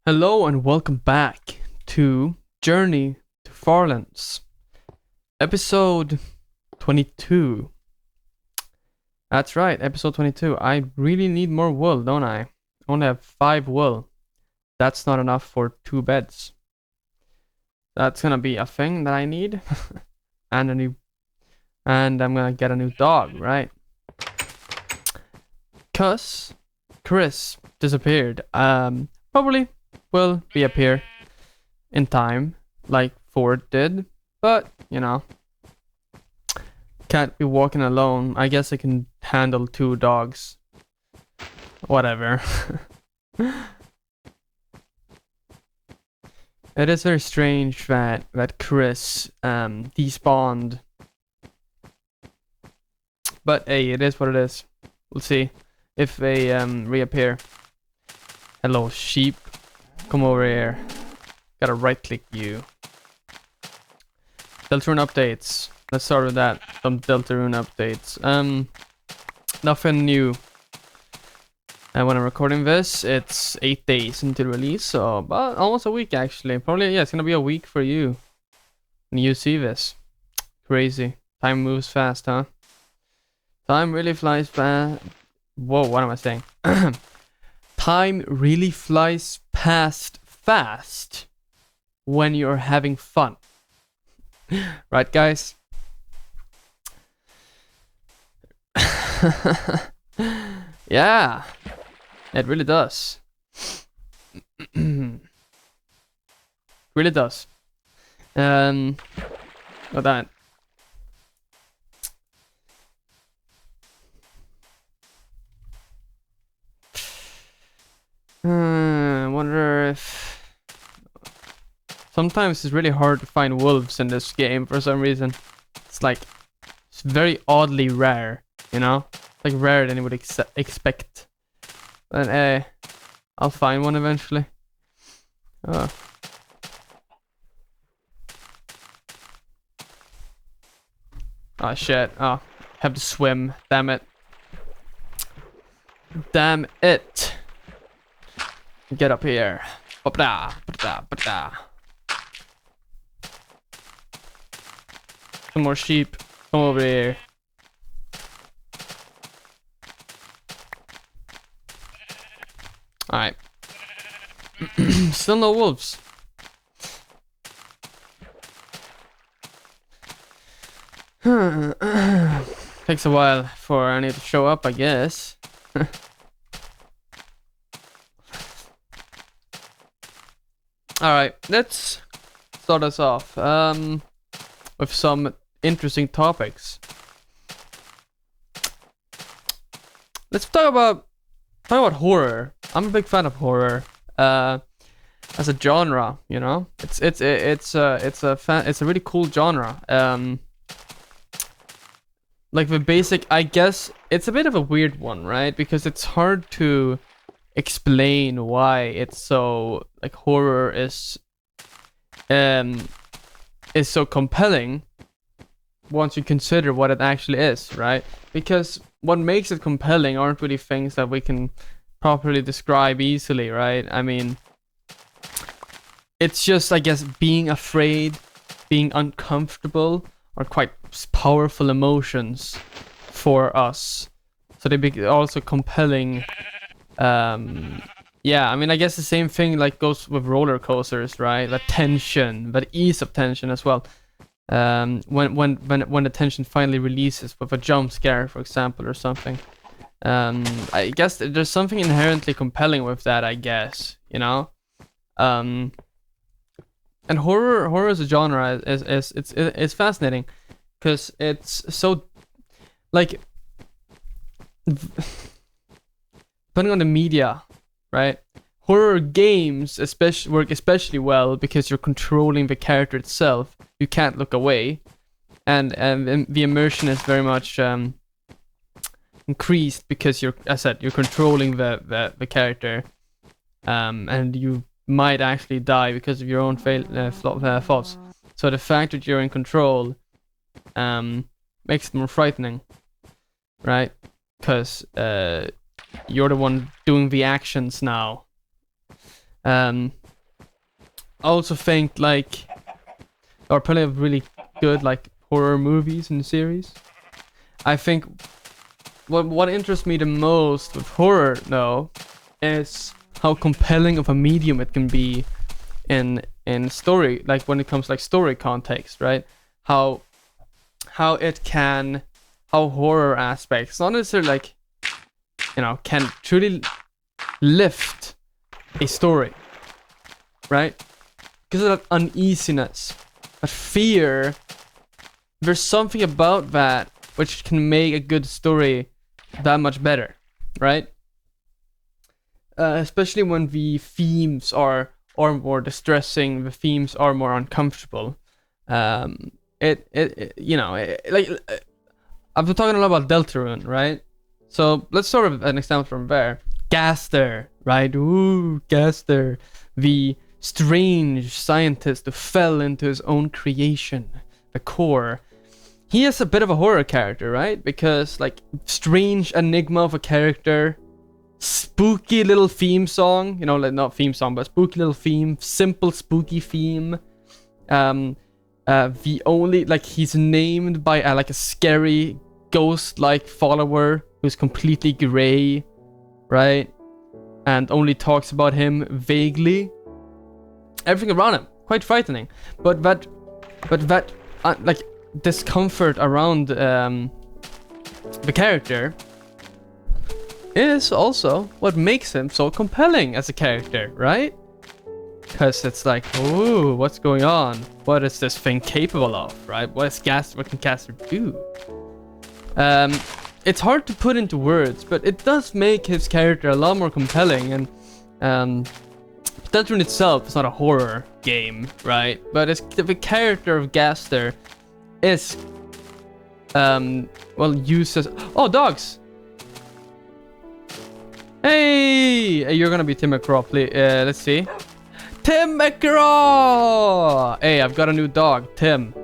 Hello and welcome back to Journey to Farlands, episode 22. That's right, episode 22. I really need more wool, don't I? I only have 5 wool. That's not enough for 2 beds. That's gonna be a thing that I need. and I'm gonna get a new dog, right? Cause Chris disappeared. Probably will reappear in time, like Ford did. But, can't be walking alone. I guess I can handle 2 dogs. Whatever. It is very strange that Chris despawned. But hey, it is what it is. We'll see if they reappear. Hello, sheep. Come over here. Gotta right click you. Deltarune updates. Let's start with that. Some Deltarune updates. Nothing new. And when I'm recording this, it's 8 days until release, so about almost a week actually. Probably, yeah, it's gonna be a week for you when you see this. Crazy. Time moves fast, huh? Time really flies fast. Whoa, what am I saying? Time really flies past fast when you're having fun. Right, guys? Yeah, it really does. Really does. Got that. I wonder if sometimes it's really hard to find wolves in this game for some reason. It's very oddly rare, you know? Like rarer than you would expect. But I'll find one eventually. Oh shit. Oh, have to swim. Damn it. Damn it. Get up here. Ba-da, ba-da, ba-da. Some more sheep. Come over here. Alright. Still no wolves. Takes a while for any to show up, I guess. Alright, let's start us off with some interesting topics. Let's talk about horror. I'm a big fan of horror as a genre, you know. It's a really cool genre. Like the basic, I guess it's a bit of a weird one, right? Because it's hard to explain why it's so like horror is so compelling once you consider what it actually is, right? Because what makes it compelling aren't really things that we can properly describe easily, right? I mean, it's just, I guess, being afraid, being uncomfortable are quite powerful emotions for us, so they be also compelling. Yeah, I mean, I guess the same thing like goes with roller coasters, right? The tension, the ease of tension as well. When the tension finally releases with a jump scare, for example, or something. I guess there's something inherently compelling with that, I guess, you know. And horror as a genre is fascinating because it's so like depending on the media, right? Horror games work especially well because you're controlling the character itself. You can't look away, and the immersion is very much increased because you're controlling the character, and you might actually die because of your own faults. So the fact that you're in control makes it more frightening, right? Because you're the one doing the actions now. I also think like there are plenty of really good like horror movies and series. I think what interests me the most with horror though is how compelling of a medium it can be in story, like when it comes like story context, right? How horror aspects not necessarily like can truly lift a story, right? Because of that uneasiness, that fear, there's something about that which can make a good story that much better, right? Especially when the themes are more distressing, the themes are more uncomfortable. I've been talking a lot about Deltarune, right? So let's start with an example from there. Gaster, right? Ooh, Gaster, the strange scientist who fell into his own creation, the core. He is a bit of a horror character, right? Because like strange enigma of a character, spooky little theme song, like not theme song, but spooky little theme, simple spooky theme. The only like he's named by like a scary ghost-like follower who's completely gray, right? And only talks about him vaguely. Everything around him quite frightening, but that like discomfort around the character is also what makes him so compelling as a character, right? Because it's like, oh, what's going on? What is this thing capable of, right? What can Gaster do? It's hard to put into words, but it does make his character a lot more compelling. And Deltarune itself is not a horror game, right? But the character of Gaster is uses dogs. Hey, you're gonna be Tim McGraw, please. Let's see. Tim McGraw! Hey, I've got a new dog, Tim.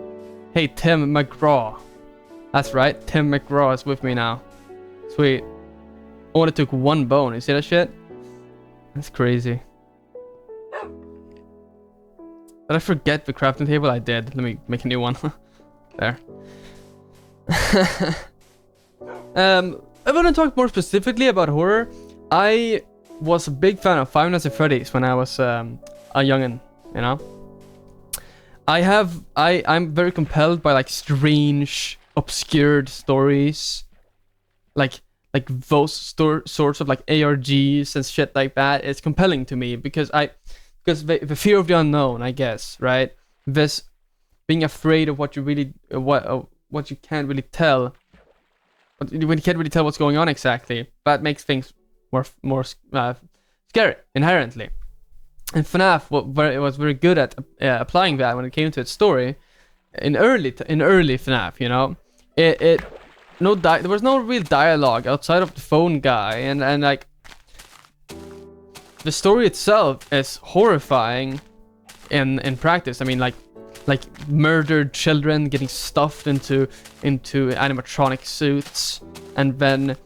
Hey, Tim McGraw. That's right, Tim McGraw is with me now. Sweet. Oh, it took one bone. You see that shit? That's crazy. Did I forget the crafting table? I did. Let me make a new one. There. I want to talk more specifically about horror. I was a big fan of Five Nights at Freddy's when I was a youngin', I'm very compelled by like strange, obscured stories, like those sorts of like ARGs and shit like that. It's compelling to me because the fear of the unknown, I guess, right? This being afraid of what you really what you can't really tell, when you can't really tell what's going on exactly, that makes things more scary inherently. And FNAF was very good at applying that when it came to its story in early FNAF. There was no real dialogue outside of the phone guy, and like the story itself is horrifying in practice. I mean, like murdered children getting stuffed into animatronic suits and then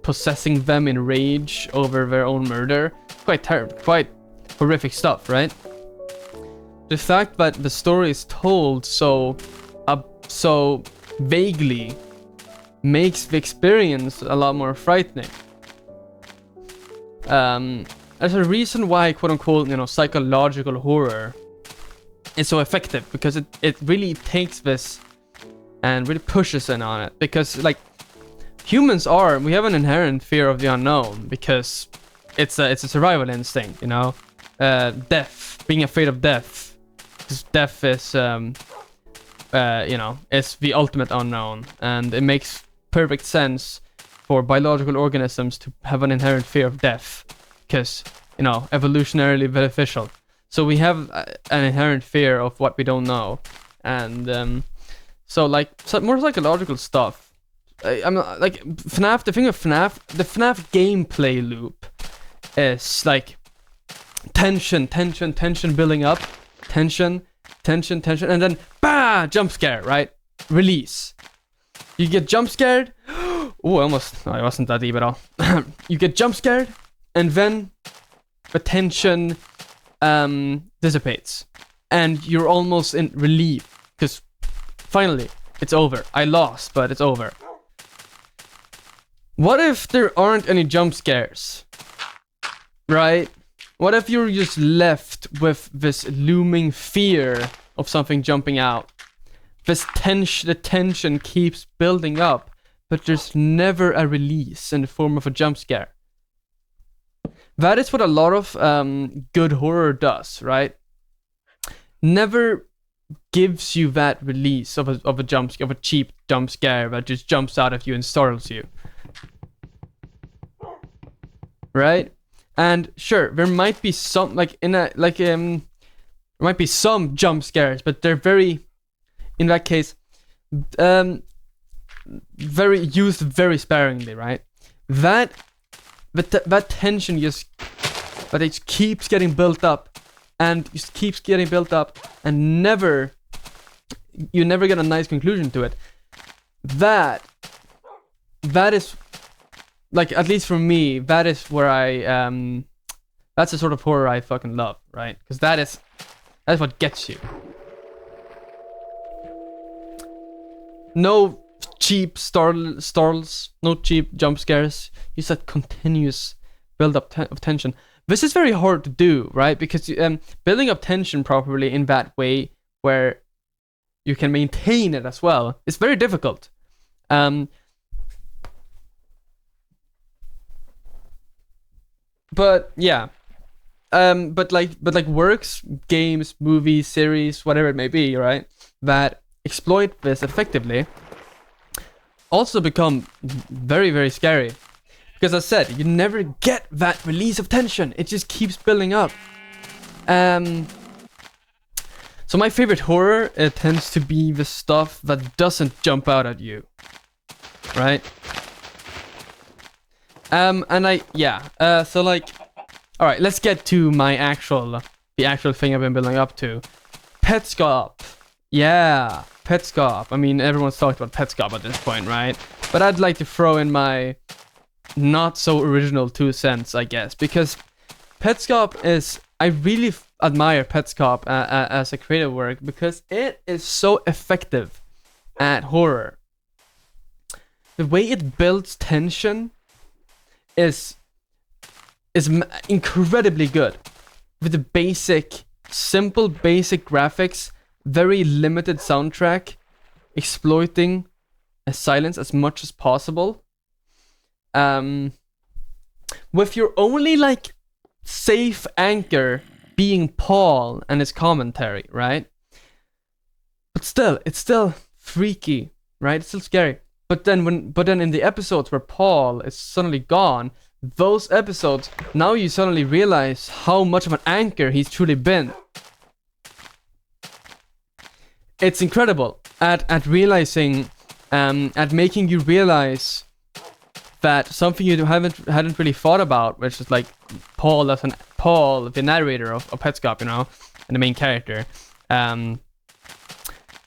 possessing them in rage over their own murder. Quite horrific stuff, right? The fact that the story is told so vaguely makes the experience a lot more frightening. There's a reason why, quote unquote, psychological horror is so effective, because it really takes this and really pushes in on it, because like humans we have an inherent fear of the unknown, because it's a survival instinct, death, being afraid of death, because death is it's the ultimate unknown, and it makes perfect sense for biological organisms to have an inherent fear of death, because evolutionarily beneficial. So we have an inherent fear of what we don't know, and so more psychological stuff. I'm like FNAF. The thing with FNAF, the FNAF gameplay loop is like tension building up, tension, and then bah, jump scare, right? Release. You get jump scared. Oh, I wasn't that deep at all. You get jump scared, and then the tension dissipates, and you're almost in relief because finally it's over. I lost, but it's over. What if there aren't any jump scares? Right? What if you're just left with this looming fear of something jumping out? The tension keeps building up, but there's never a release in the form of a jump scare. That is what a lot of good horror does, right? Never gives you that release of a cheap jump scare that just jumps out at you and startles you. Right? And sure, there might be some there might be some jump scares, but they're very, in that case, very sparingly, right? That tension it keeps getting built up, and you never get a nice conclusion to it. That is, like, at least for me, that is where that's the sort of horror I fucking love, right? Because that's what gets you. No cheap startles, no cheap jump scares. Use that continuous build up of tension. This is very hard to do, right? Because building up tension properly in that way, where you can maintain it as well, is very difficult. But yeah, but like works, games, movies, series, whatever it may be, right? That exploit this effectively also become very, very scary. Because as I said, you never get that release of tension. It just keeps building up. So my favorite horror, it tends to be the stuff that doesn't jump out at you, right? So like, all right, let's get to the actual thing I've been building up to. Petscop. Yeah, Petscop. I mean, everyone's talked about Petscop at this point, right? But I'd like to throw in my not so original 2 cents, I guess, because Petscop is, I really admire Petscop as a creative work because it is so effective at horror. The way it builds tension is incredibly good, with the simple basic graphics, very limited soundtrack, exploiting a silence as much as possible. With your only like safe anchor being Paul and his commentary, right? But still, it's still freaky, right? It's still scary. But then in the episodes where Paul is suddenly gone, those episodes, now you suddenly realize how much of an anchor he's truly been. It's incredible at realizing, at making you realize that something you hadn't really thought about, which is like Paul, the narrator of Petscop, you know, and the main character,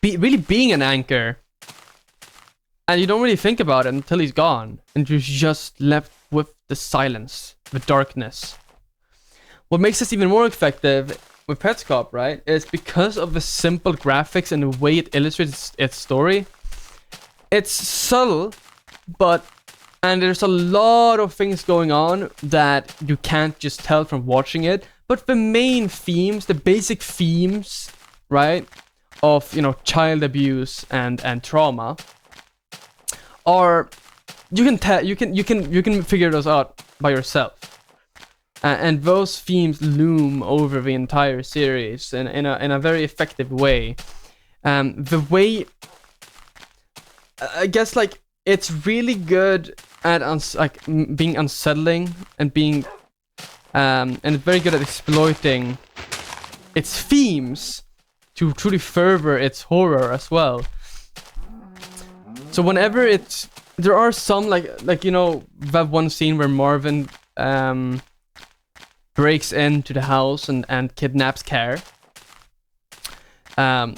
really being an anchor, and you don't really think about it until he's gone, and you're just left with the silence, the darkness. What makes this even more effective with Petscop, right, is because of the simple graphics and the way it illustrates its story. It's subtle, and there's a lot of things going on that you can't just tell from watching it. But the main themes, the basic themes, right, of, you know, child abuse and trauma, are, you can figure those out by yourself. And those themes loom over the entire series in a very effective way. The way, I guess, like, it's really good at being unsettling and being and it's very good at exploiting its themes to truly further its horror as well. So whenever there are some like you know, that one scene where Marvin breaks into the house and kidnaps Care,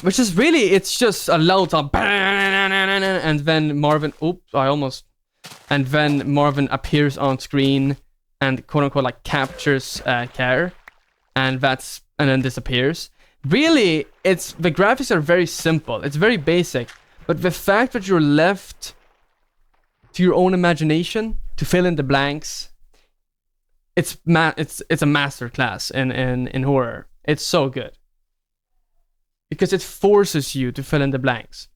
which is really, it's just a loud sound, and then Marvin appears on screen and quote unquote like captures Care, and then disappears. Really, the graphics are very simple. It's very basic, but the fact that you're left to your own imagination to fill in the blanks, it's a masterclass in horror. It's so good because it forces you to fill in the blanks.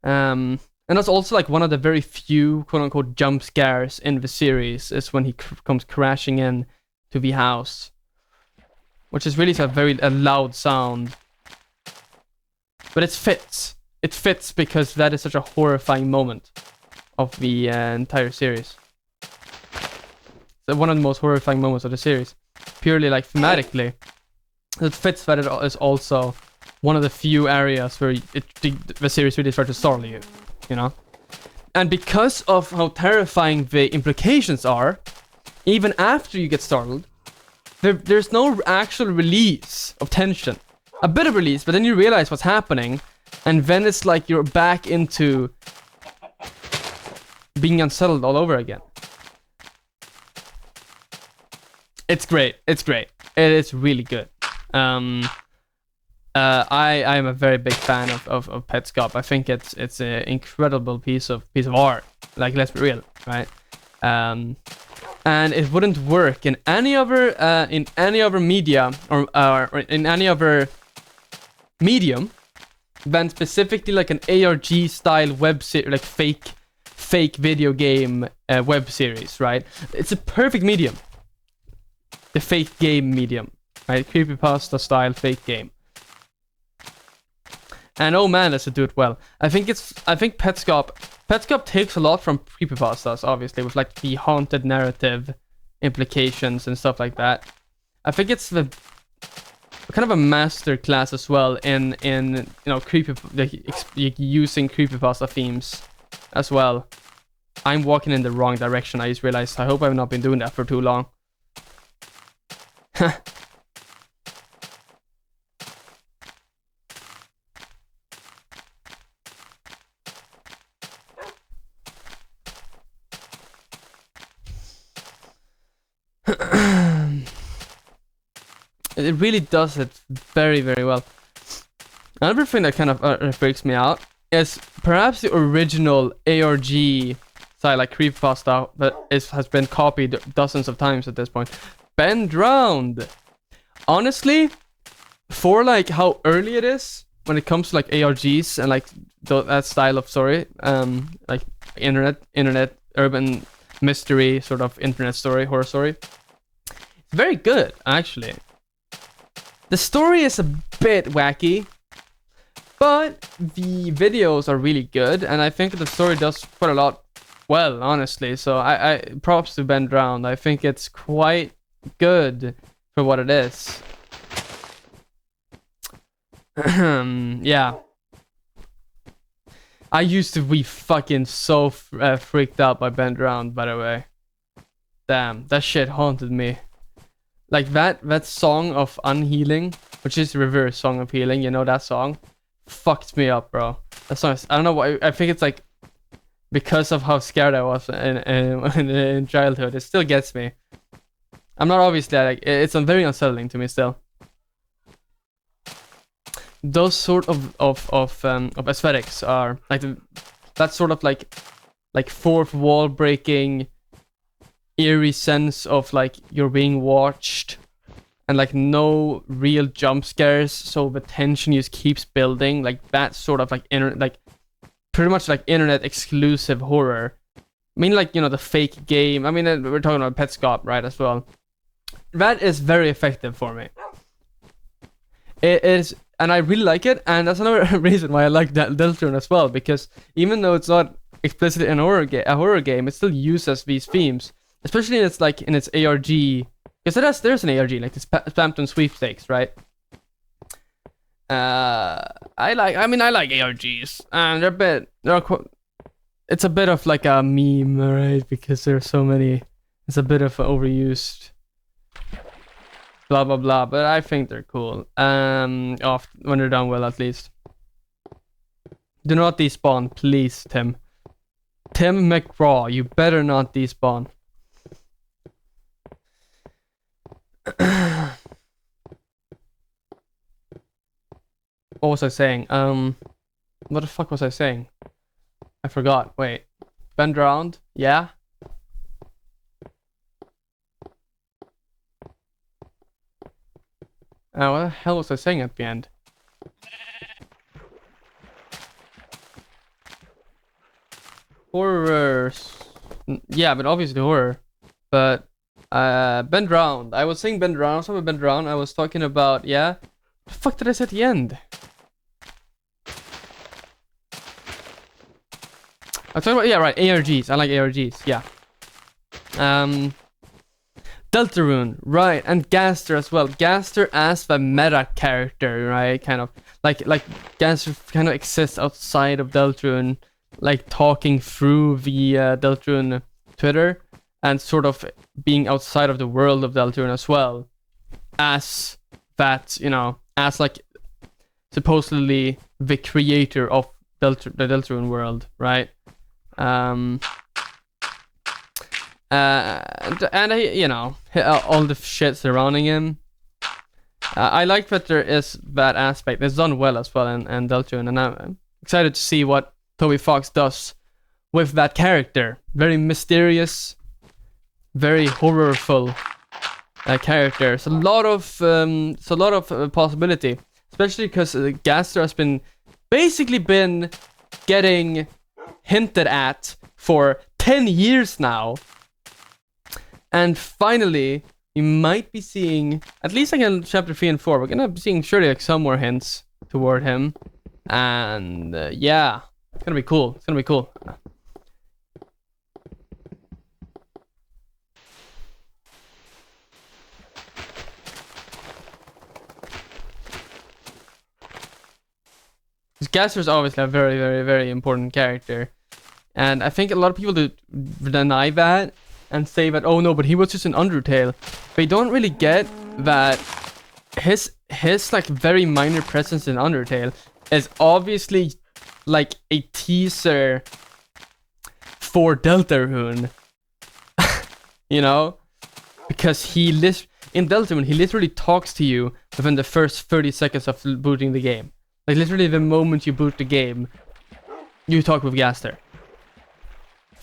And that's also like one of the very few quote unquote jump scares in the series is when he comes crashing in to the house, which is really a loud sound, but it fits. It fits because that is such a horrifying moment of the entire series. It's one of the most horrifying moments of the series, purely like thematically. It fits that it is also one of the few areas where the series really starts to startle you, you know? And because of how terrifying the implications are, even after you get startled, there's no actual release of tension. A bit of release, but then you realize what's happening, and then it's like you're back into being unsettled all over again. It's great. It is really good. I am a very big fan of Petscop. I think it's an incredible piece of art. Like, let's be real, right? And it wouldn't work in any other media or in any other medium than specifically like an ARG style web series, like fake video game web series, right? It's a perfect medium. The fake game medium, right? Creepypasta style fake game. And oh man, does it do it well. I think Petscop takes a lot from creepypastas, obviously, with like the haunted narrative implications and stuff like that. I think it's the kind of a master class as well in you know using creepypasta themes as well. I'm walking in the wrong direction. I just realized. I hope I've not been doing that for too long. It really does it very, very well. Another thing that kind of freaks me out is perhaps the original ARG style, like creepypasta, that has been copied dozens of times at this point. Bend Round. Honestly, for like how early it is when it comes to like ARGs and like that style of story, like internet urban mystery sort of internet story, horror story, it's very good actually. The story is a bit wacky, but the videos are really good, and I think the story does quite a lot well, honestly. So I props to Bend Round. I think it's quite good for what it is. Yeah. I used to be fucking so freaked out by Bend Round, by the way. Damn, that shit haunted me. Like that song of Unhealing, which is the reverse song of healing, you know that song? Fucked me up, bro. That song is, I don't know why, I think it's like because of how scared I was in childhood. It still gets me. I'm not obviously like, it's very unsettling to me still. Those sort of aesthetics are like that sort of like fourth wall breaking, eerie sense of like you're being watched, and like no real jump scares, so the tension just keeps building. Like that sort of like pretty much like internet exclusive horror. I mean, like, you know, the fake game. I mean, we're talking about Petscop, right, as well. That is very effective for me. It is, and I really like it, and that's another reason why I like Deltarune as well, because even though it's not explicitly a horror game, it still uses these themes, especially in its ARG, because there's an ARG, like this Spamton sweepstakes, right? I like ARGs, and it's a bit of like a meme, right? Because there's so many, it's a bit of overused, blah blah blah. But I think they're cool. When they're done well, at least. Do not despawn, please, Tim. Tim McGraw, you better not despawn. What was I saying? What the fuck was I saying? I forgot. Wait. Bend around? Yeah? What the hell was I saying at the end? Horrors. Yeah, but obviously horror. But, bend round. I was saying bend round. Something bend round. I was talking about, yeah? What the fuck did I say at the end? I was talking about, yeah, right, ARGs. I like ARGs, yeah. Deltarune, right, and Gaster as well. Gaster as the meta character, right? Kind of like Gaster kind of exists outside of Deltarune, like talking through the Deltarune Twitter and sort of being outside of the world of Deltarune as well, as that, you know, as like supposedly the creator of the Deltarune world, right? And you know, all the shit surrounding him. I like that there is that aspect. It's done well as well in Deltarune, and I'm excited to see what Toby Fox does with that character. Very mysterious, very horrorful character. It's a lot of possibility, especially because Gaster has basically been getting hinted at for 10 years now. And finally, we might be seeing, at least like in chapter 3 and 4, we're gonna be seeing surely like some more hints toward him. And yeah, it's gonna be cool. It's gonna be cool. Gaster is obviously a very, very, very important character. And I think a lot of people do deny that and say that, oh no, but he was just an Undertale. They don't really get that his like very minor presence in Undertale is obviously like a teaser for Deltarune. You know? Because in Deltarune, he literally talks to you within the first 30 seconds of booting the game. Like literally the moment you boot the game, you talk with Gaster.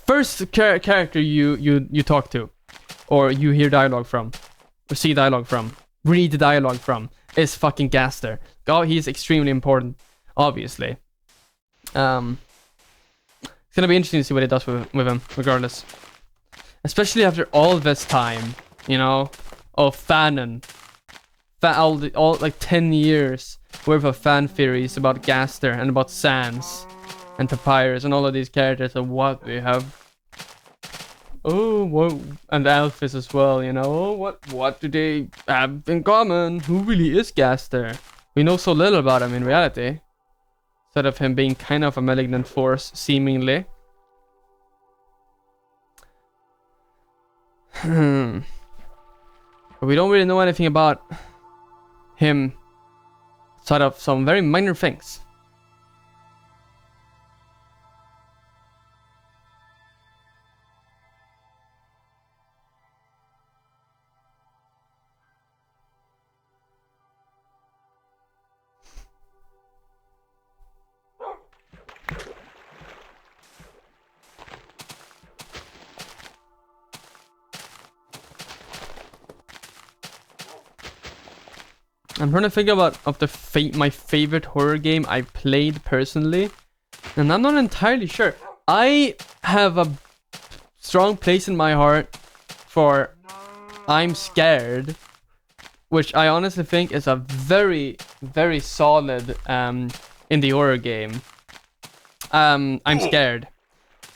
First character you talk to, or you hear dialogue from, or see dialogue from, read the dialogue from, is fucking Gaster. God, he's extremely important, obviously. It's gonna be interesting to see what it does with him, regardless. Especially after all this time, you know, of fanon. All like 10 years worth of fan theories about Gaster and about Sans and Papyrus and all of these characters and what they have. Oh, what, and Alphys as well, you know. What do they have in common? Who really is Gaster? We know so little about him in reality. Instead of him being kind of a malignant force, seemingly. But we don't really know anything about him outside of some very minor things. I'm trying to think about my favorite horror game I played personally, and I'm not entirely sure. I have a strong place in my heart for I'm Scared, which I honestly think is a very, very solid indie horror game. I'm Scared.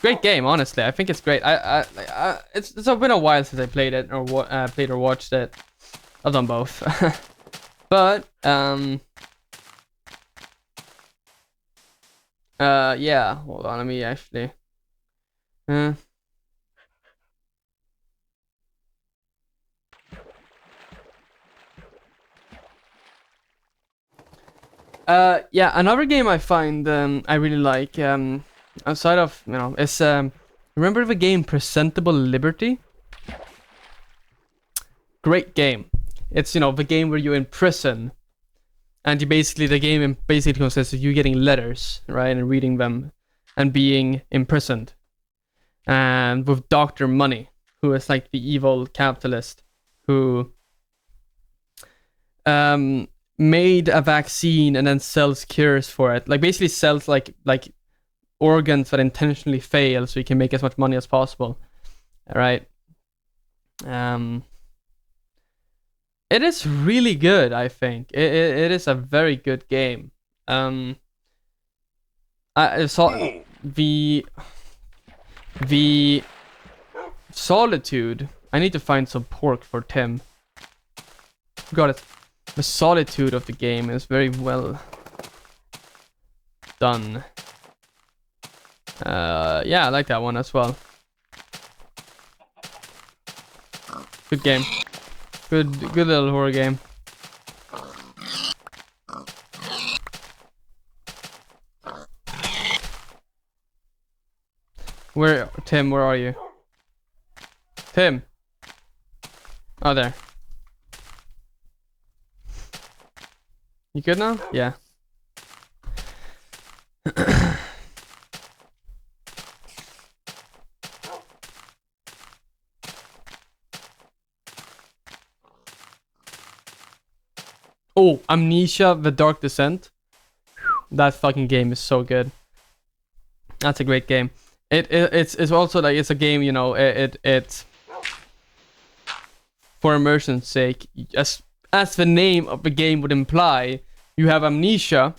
Great game, honestly. I think it's great. It's been a while since I played it or played or watched it. I've done both. But yeah, hold on, let me actually yeah, another game I find I really like outside of, you know, is remember the game Presentable Liberty? Great game. It's, you know, the game where you're in prison, and the game basically consists of you getting letters, right, and reading them, and being imprisoned, and with Doctor Money, who is like the evil capitalist who made a vaccine and then sells cures for it. Like basically sells like organs that intentionally fail so he can make as much money as possible. All right. It is really good, I think. It is a very good game. I saw the solitude. I need to find some pork for Tim. Got it. The solitude of the game is very well done. Yeah, I like that one as well. Good game. Good little horror game. Tim, where are you? Tim. Oh, there. You good now? Yeah. Oh, Amnesia: The Dark Descent. That fucking game is so good. That's a great game. It's also like, it's a game, you know, it's for immersion's sake, as the name of the game would imply, you have amnesia,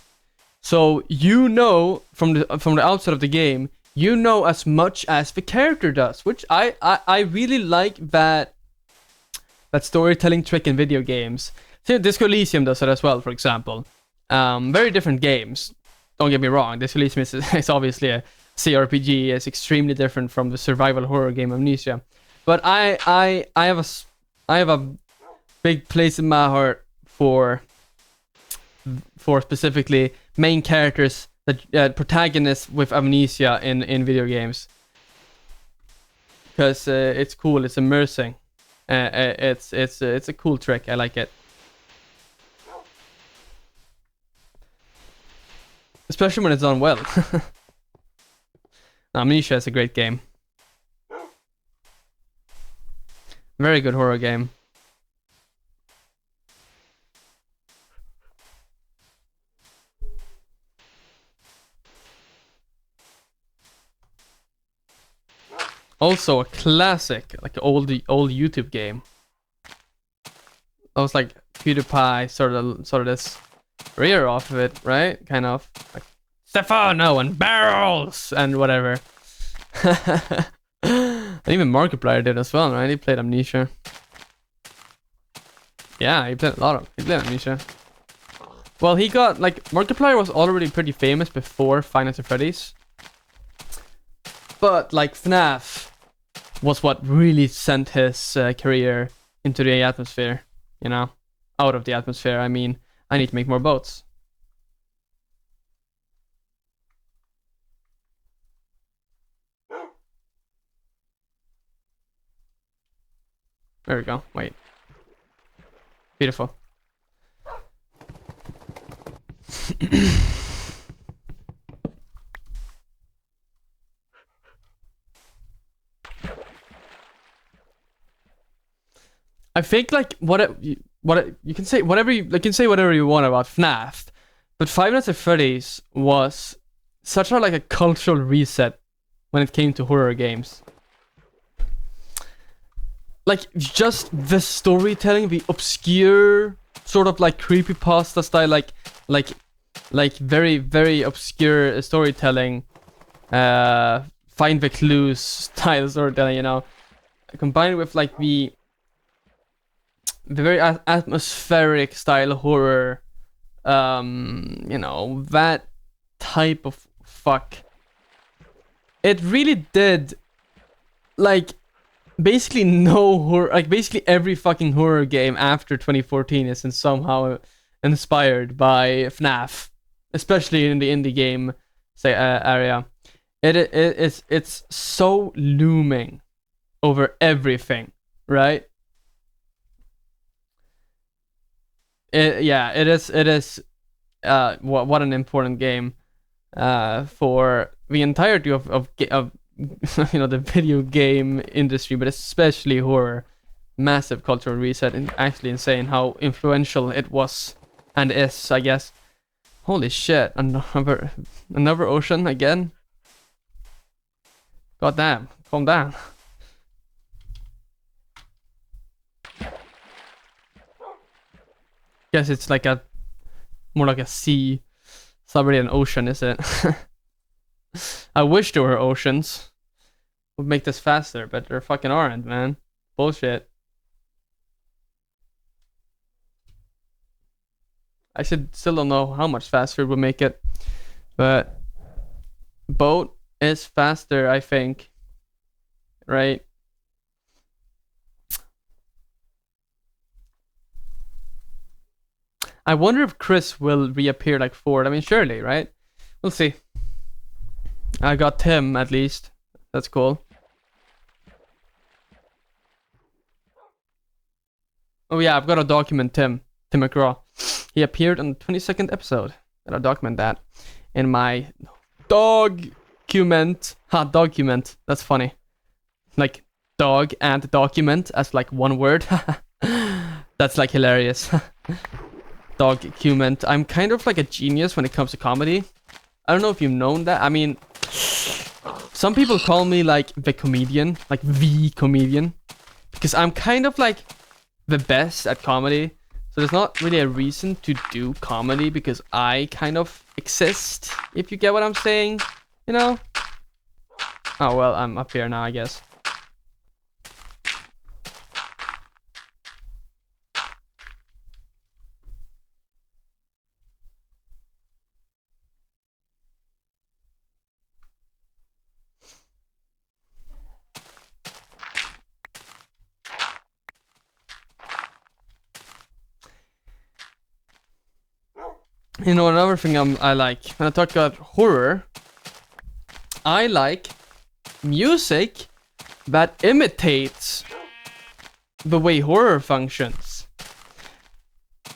so you know from the outset of the game, you know as much as the character does, which I really like that storytelling trick in video games. Disco Elysium does it as well, for example. Very different games. Don't get me wrong. Disco Elysium is obviously a CRPG. It's extremely different from the survival horror game Amnesia. But I have a big place in my heart for specifically main characters, that protagonists with amnesia in video games, because it's cool. It's immersing. It's a cool trick. I like it. Especially when it's done well. Amnesia is a great game. Very good horror game. Also a classic, like old YouTube game. That was like PewDiePie, sort of this rear off of it, right? Kind of like Stefano and barrels and whatever. And even Markiplier did as well, right? He played Amnesia. Yeah, he played Amnesia. Well, he got, like, Markiplier was already pretty famous before Five Nights at Freddy's. But, like, FNAF was what really sent his career into the atmosphere, you know? Out of the atmosphere, I mean, I need to make more boats. There we go. Wait. Beautiful. I think like you can say whatever you want about FNAF, but Five Nights at Freddy's was such a like a cultural reset when it came to horror games. Like, just the storytelling, the obscure sort of like creepypasta style, like very, very obscure storytelling, find the clues style storytelling, you know, combined with like the very atmospheric style horror, you know, that type of fuck. It really did, like, basically no horror, like basically every fucking horror game after 2014 is somehow inspired by FNAF, especially in the indie game area. It's so looming over everything, right? Yeah, it is. It is. What an important game. For the entirety of the video game industry, but especially horror. Massive cultural reset, and actually insane how influential it was and is, I guess. Holy shit! Another ocean again. God damn! Calm down. Guess it's like more like a sea. It's not really an ocean, is it? I wish there were oceans. Would make this faster, but there fucking aren't, man. Bullshit. I still don't know how much faster it would make it, but boat is faster, I think. Right? I wonder if Chris will reappear like Ford. I mean, surely, right? We'll see. I got Tim at least. That's cool. Oh yeah, I've got to document Tim McGraw. He appeared on the 22nd episode. Gotta document that in my document. Document. That's funny. Like dog and document as like one word. That's like hilarious. Document. I'm kind of like a genius when it comes to comedy. I don't know if you've known that. I mean, some people call me like the comedian, like the comedian, because I'm kind of like the best at comedy. So there's not really a reason to do comedy because I kind of exist, if you get what I'm saying, you know? Oh, well, I'm up here now, I guess. You know, another thing I like, when I talk about horror, I like music that imitates the way horror functions.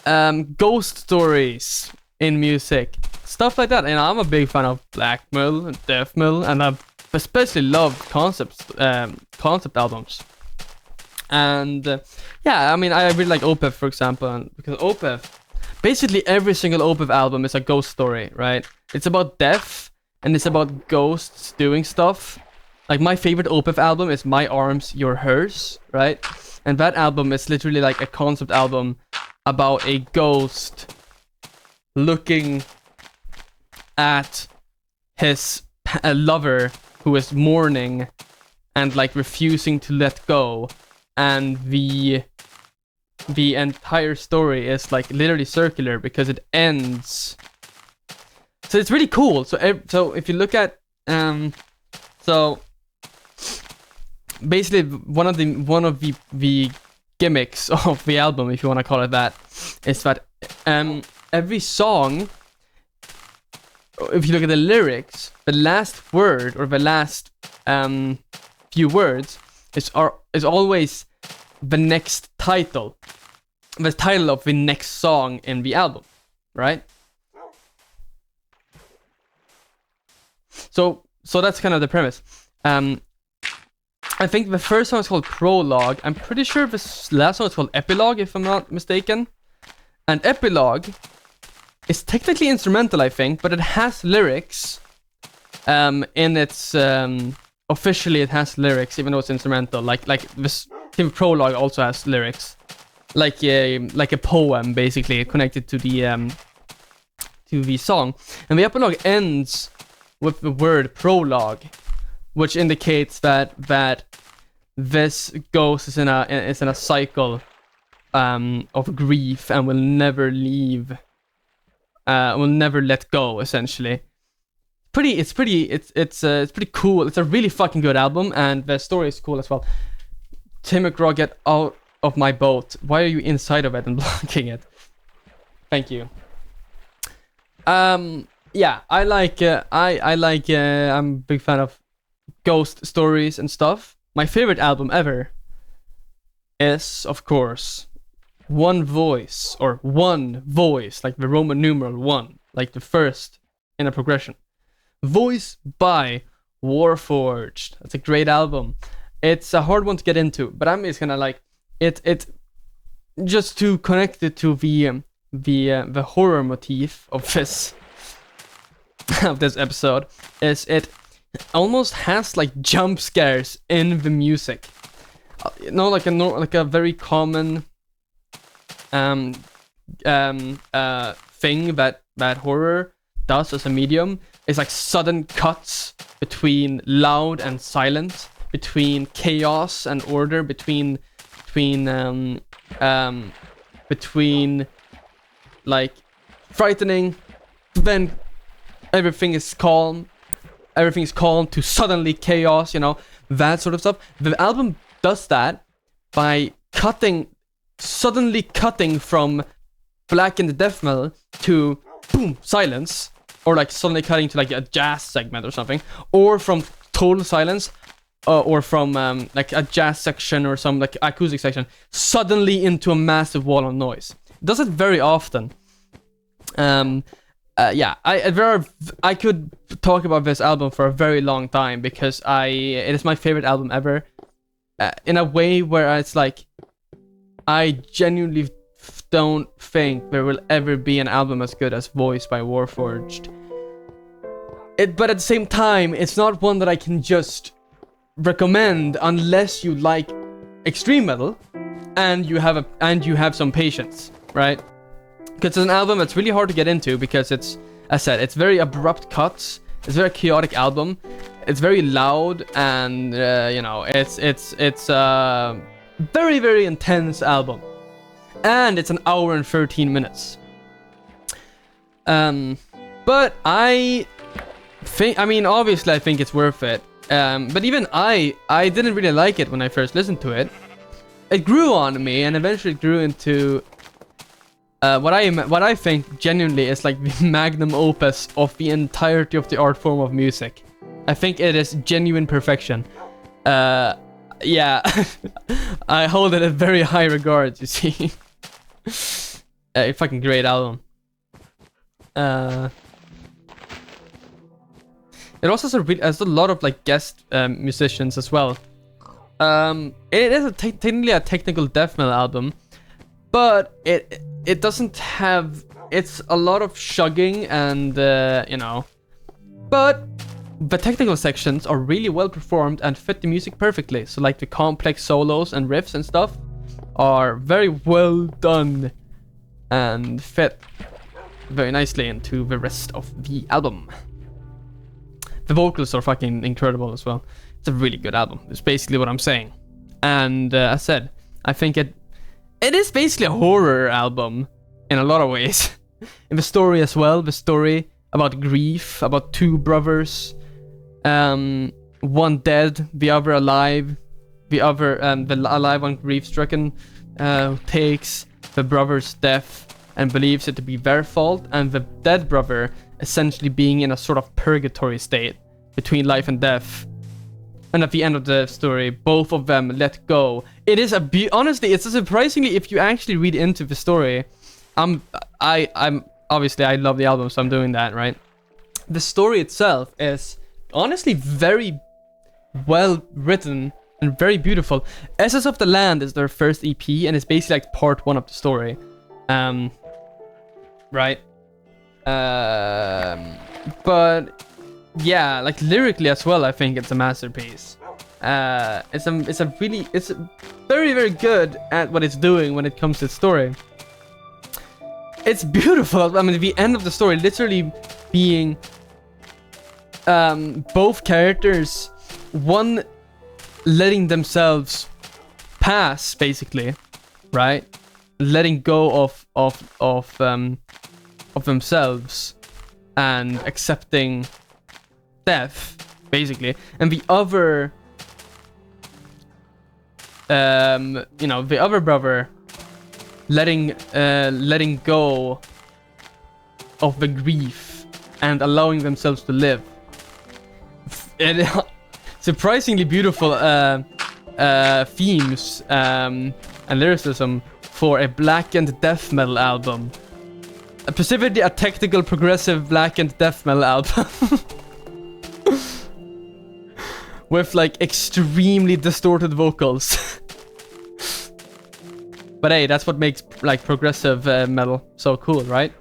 Ghost stories in music, stuff like that. And I'm a big fan of black metal and death metal, and I especially love concept albums. And yeah, I mean, I really like Opeth, for example, because Opeth, basically every single Opeth album is a ghost story, right? It's about death, and it's about ghosts doing stuff. Like, my favorite Opeth album is My Arms, Your Hers, right? And that album is literally like a concept album about a ghost looking at his lover who is mourning and like refusing to let go. And the entire story is like literally circular because it ends. So it's really cool. So if you look at so basically one of the gimmicks of the album, if you want to call it that, is that every song, if you look at the lyrics, the last word or the last few words is always the next title, the title of the next song in the album, right? So that's kind of the premise. I think the first song is called Prologue. I'm pretty sure the last song is called Epilogue, if I'm not mistaken. And Epilogue is technically instrumental, I think, but it has lyrics. In its officially it has lyrics, even though it's instrumental. Like this Prologue also has lyrics, like a poem, basically connected to the song. And the Epilogue ends with the word prologue, which indicates that this ghost is in a cycle of grief and will never leave, will never let go, essentially. It's pretty cool. It's a really fucking good album, and the story is cool as well. Tim McGraw, get out of my boat. Why are you inside of it and blocking it? Thank you. Yeah, I like I'm a big fan of ghost stories and stuff. My favorite album ever is, of course, one voice, or one voice, like the Roman numeral 1, like the first in a progression. Voice by Warforged. That's a great album. It's a hard one to get into, but I'm just gonna like it just to connect it to the horror motif of this episode. Is it almost has like jump scares in the music. Like a very common thing that horror does as a medium is like sudden cuts between loud and silent, between chaos and order, between like frightening, then everything is calm to suddenly chaos, that sort of stuff. The album does that by suddenly cutting from blackened death metal to boom, silence, or like suddenly cutting to like a jazz segment or something, or from total silence, or from like a jazz section or some like acoustic section, suddenly into a massive wall of noise. It does it very often. I could talk about this album for a very long time because it is my favorite album ever. In a way where it's like, I genuinely don't think there will ever be an album as good as Voice by Warforged. But at the same time, it's not one that I can just recommend unless you like extreme metal and you have some patience, right? Because it's an album that's really hard to get into because it's, as I said, it's very abrupt cuts. It's a very chaotic album. It's very loud, and it's a very, very intense album. And it's an hour and 13 minutes. But I think, obviously I think it's worth it. But even I didn't really like it when I first listened to it. It grew on me, and eventually grew into what I think genuinely is like the magnum opus of the entirety of the art form of music. I think it is genuine perfection. Yeah, I hold it in very high regard, you see. A fucking great album. It also has a lot of like guest musicians as well. It is technically a technical death metal album, but it doesn't have. It's a lot of shugging and but the technical sections are really well performed and fit the music perfectly. So like the complex solos and riffs and stuff are very well done and fit very nicely into the rest of the album. The vocals are fucking incredible as well. It's a really good album. It's basically what I'm saying. And as I said, I think it is basically a horror album in a lot of ways. In the story as well, the story about grief, about two brothers, one dead, the other alive. The alive one grief-stricken takes the brother's death and believes it to be their fault, and the dead brother essentially being in a sort of purgatory state between life and death. And at the end of the story, both of them let go. It is honestly, it's surprisingly, if you actually read into the story, I'm obviously I love the album, so I'm doing that, right? The story itself is honestly very well written and very beautiful. Essence of the Land is their first EP, and it's basically like part one of the story. Right? But yeah, like lyrically as well, I think it's a masterpiece. It's very, very good at what it's doing when it comes to the story. It's beautiful. I mean, the end of the story literally being both characters, one letting themselves pass, basically, right? Letting go of themselves and accepting death, basically, and the other, the other brother letting go of the grief and allowing themselves to live. Surprisingly beautiful themes and lyricism for a blackened death metal album. Specifically a technical progressive blackened death metal album. With like extremely distorted vocals. But hey, that's what makes like progressive metal so cool, right?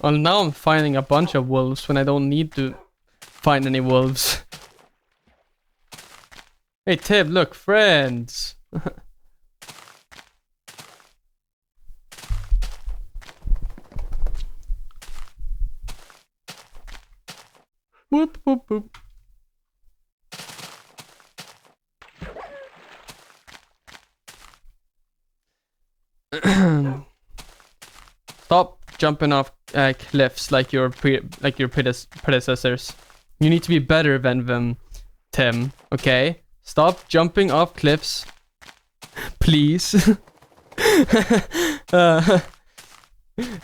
Well, now I'm finding a bunch of wolves when I don't need to find any wolves. Hey Tim, look, friends! Whoop whoop whoop. Stop jumping off cliffs like your predecessors. You need to be better than them, Tim. Okay? Stop jumping off cliffs, please. I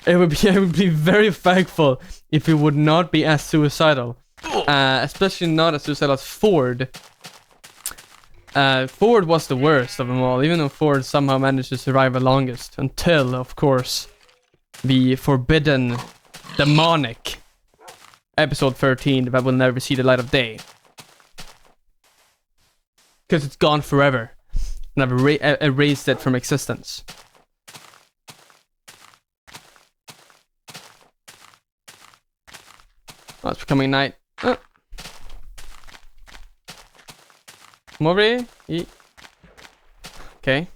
would be very thankful if you would not be as suicidal, especially not as suicidal as Ford. Ford was the worst of them all, even though Ford somehow managed to survive the longest, until, of course, the forbidden, demonic episode 13 that will never see the light of day. Because it's gone forever, and I've erased it from existence. Oh, it's becoming night. Oh. Come over here. Eat. Okay.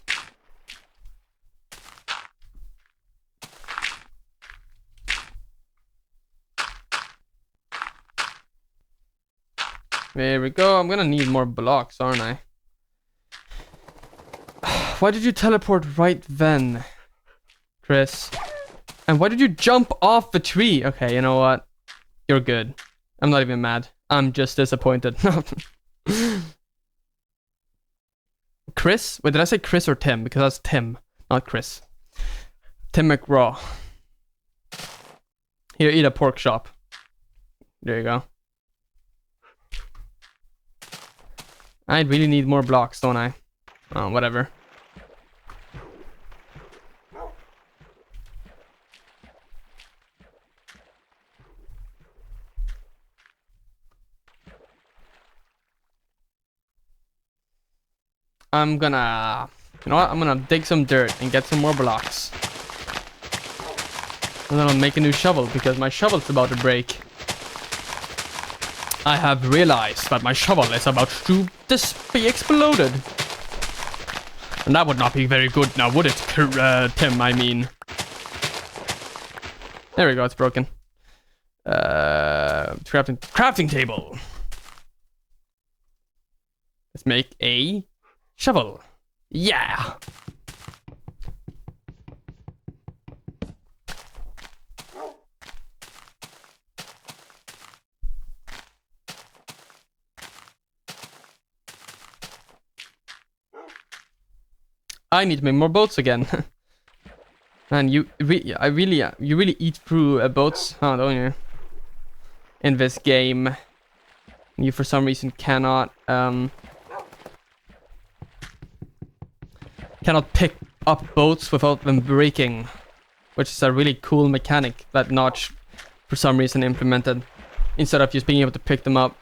There we go. I'm gonna need more blocks, aren't I? Why did you teleport right then, Chris? And why did you jump off the tree? Okay, you know what? You're good. I'm not even mad. I'm just disappointed. Chris? Wait, did I say Chris or Tim? Because that's Tim, not Chris. Tim McGraw. Here, eat a pork chop. There you go. I really need more blocks, don't I? Oh, whatever. I'm gonna... You know what? I'm gonna dig some dirt and get some more blocks. And then I'll make a new shovel, because my shovel's about to break. I have realized that my shovel is about to be exploded. And that would not be very good now, would it, Tim, I mean. There we go, it's broken. Crafting table. Let's make a shovel. Yeah! I need to make more boats again. Man, you really eat through boats, huh, don't you? In this game, you for some reason cannot pick up boats without them breaking, which is a really cool mechanic that Notch for some reason implemented instead of just being able to pick them up.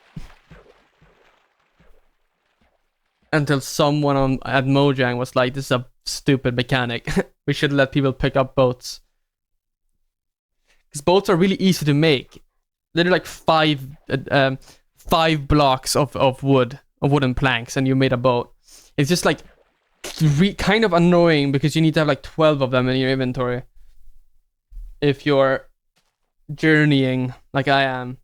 Until someone at Mojang was like, this is a stupid mechanic. We should let people pick up boats. Because boats are really easy to make. They're like five blocks of wooden planks, and you made a boat. It's just like kind of annoying because you need to have like 12 of them in your inventory if you're journeying like I am.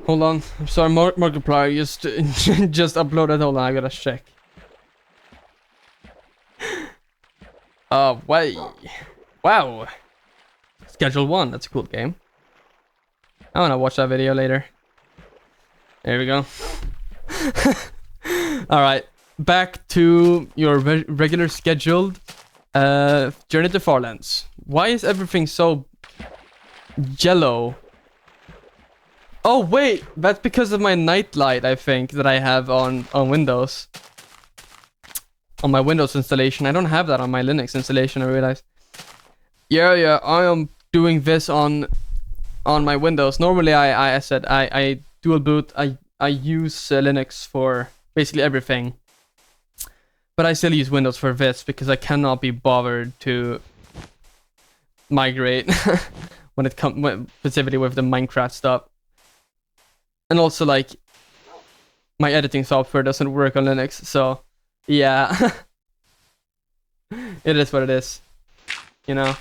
Hold on. I'm sorry, Markiplier just just uploaded. Hold on, I gotta check. Wait. Wow. Schedule 1. That's a cool game. I wanna watch that video later. There we go. Alright. Back to your regular scheduled journey to Farlands. Why is everything so yellow? Oh wait, that's because of my nightlight, I think, that I have on Windows. On my Windows installation. I don't have that on my Linux installation, I realized. Yeah, I am doing this on my Windows. Normally I said I dual boot. I use Linux for basically everything. But I still use Windows for this because I cannot be bothered to migrate when it comes specifically with the Minecraft stuff. And also, like, my editing software doesn't work on Linux, so yeah. It is what it is, you know.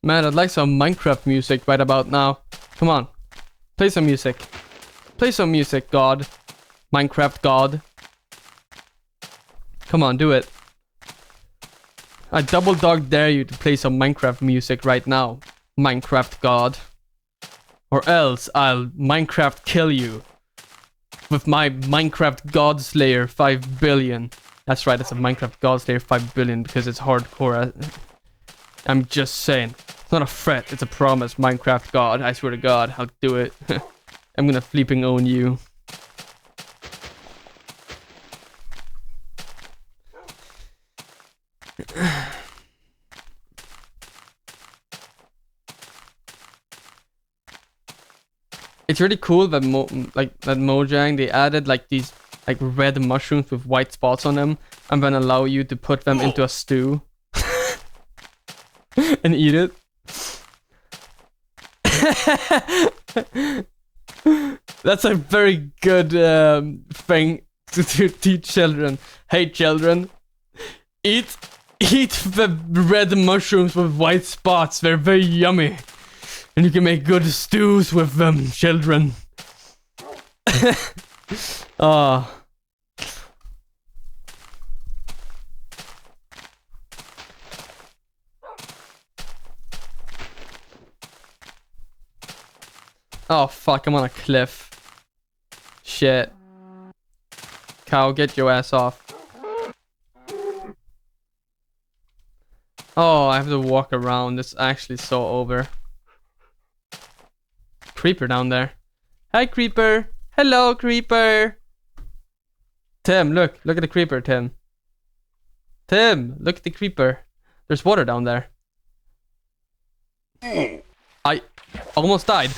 Man, I'd like some Minecraft music right about now. Come on. Play some music. Play some music, God. Minecraft God. Come on, do it. I double dog dare you to play some Minecraft music right now. Minecraft God. Or else I'll Minecraft kill you. With my Minecraft God Slayer 5 billion. That's right, it's a Minecraft God Slayer 5 billion because it's hardcore. I'm just saying. It's not a threat, it's a promise. Minecraft God, I swear to God, I'll do it. I'm gonna flipping own you. It's really cool that Mojang, they added like these like red mushrooms with white spots on them and then allow you to put them into a stew and eat it. That's a very good thing to teach children. Hey children, eat the red mushrooms with white spots. They're very yummy. And you can make good stews with them, children. Ah. Oh fuck, I'm on a cliff. Shit. Cow, get your ass off. Oh, I have to walk around. It's actually so over. Creeper down there. Hi, creeper. Hello, creeper. Tim, look. Look at the creeper, Tim. Tim, look at the creeper. There's water down there. I almost died.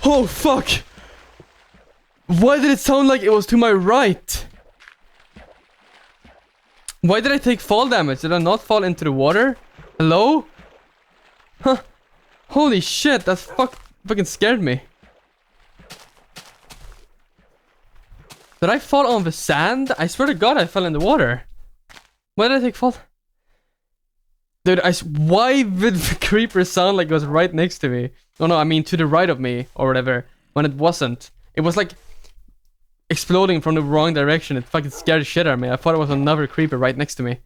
Oh, fuck. Why did it sound like it was to my right? Why did I take fall damage? Did I not fall into the water? Hello? Huh. Holy shit, that fucking scared me. Did I fall on the sand? I swear to God I fell in the water. Why did I take fall? Dude, why did the creeper sound like it was right next to me? Oh no, I mean to the right of me or whatever. When it wasn't. It was like exploding from the wrong direction. It fucking scared the shit out of me. I thought it was another creeper right next to me.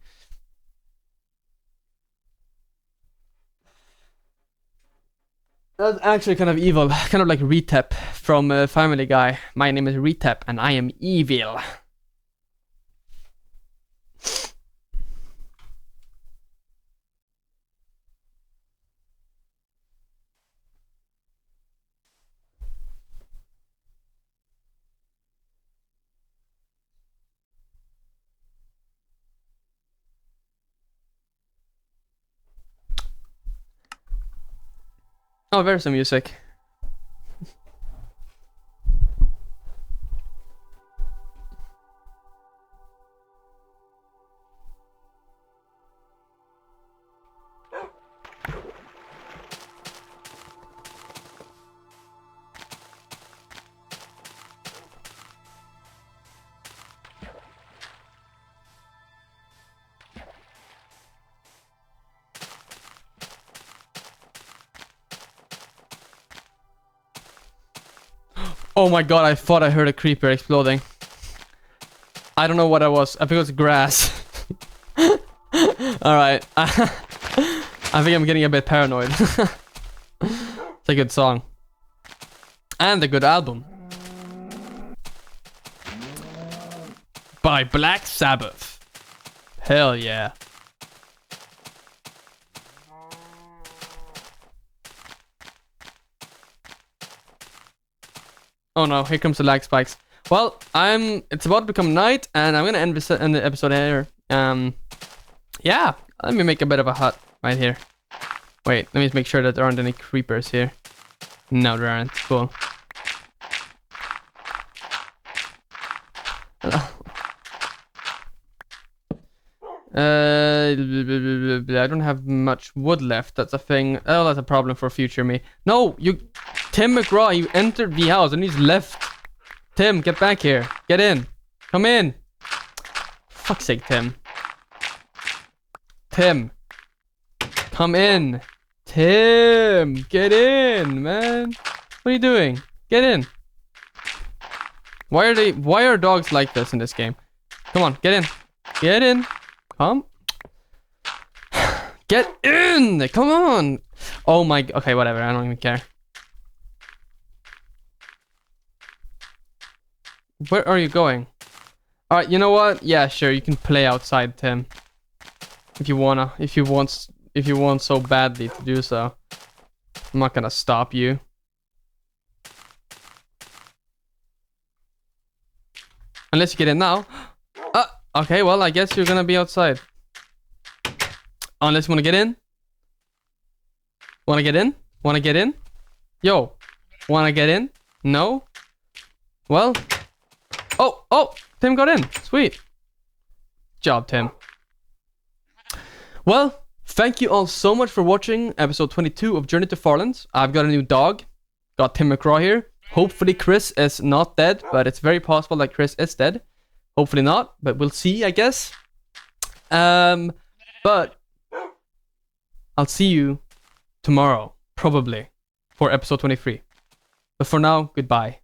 That's actually kind of evil. Kind of like Retep from Family Guy. My name is Retep and I am evil. Oh, there's some music. Oh my god, I thought I heard a creeper exploding. I don't know what that was. I think it was grass. Alright. I think I'm getting a bit paranoid. It's a good song. And a good album. By Black Sabbath. Hell yeah. Oh no, here comes the lag spikes. Well, it's about to become night, and I'm gonna end the episode here. Yeah, let me make a bit of a hut right here. Wait, let me just make sure that there aren't any creepers here. No, there aren't. Cool. I don't have much wood left. That's a thing. Oh, that's a problem for future me. No, Tim McGraw, you entered the house and he's left. Tim, get back here. Get in. Come in. Fuck's sake, Tim. Tim. Come in. Tim, get in, man. What are you doing? Get in. Why are dogs like this in this game? Come on, get in. Get in. Come. Get in! Come on! Oh my... Okay, whatever. I don't even care. Where are you going? Alright, you know what? Yeah, sure. You can play outside, Tim. If you wanna. If you want so badly to do so. I'm not gonna stop you. Unless you get in now. Okay, well, I guess you're gonna be outside. Unless you wanna get in? Wanna get in? Wanna get in? Yo, wanna get in? No? Well... Oh, Tim got in. Sweet. Job, Tim. Well, thank you all so much for watching episode 22 of Journey to Farlands. I've got a new dog. Got Tim McGraw here. Hopefully Chris is not dead, but it's very possible that Chris is dead. Hopefully not, but we'll see, I guess. But I'll see you tomorrow, probably, for episode 23. But for now, goodbye.